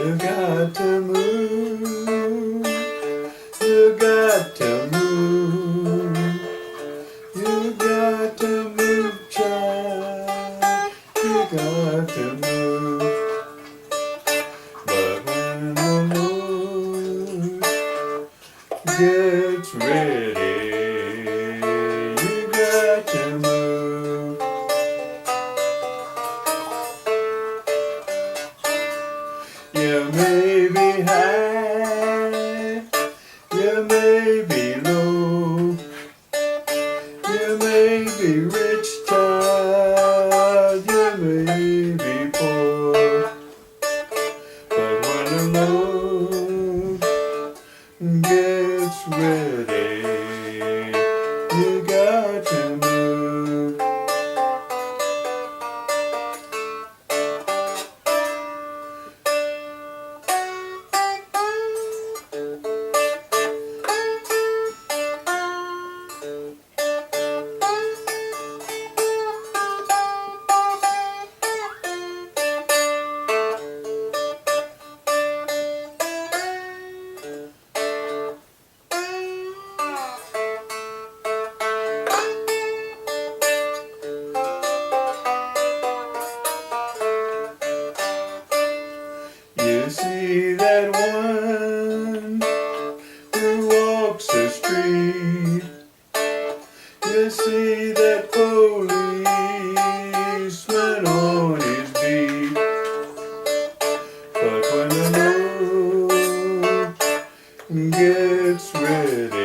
You got to move. You got to move. You got to move, child. You got to move. But when the Lord gets ready, you got to move. You may be high, you may be low, you may be rich, child, you may be poor. But when the Lord gets ready, you got to move. You see that one who walks the street. You see that policeman on his beat. But when the Lord gets ready,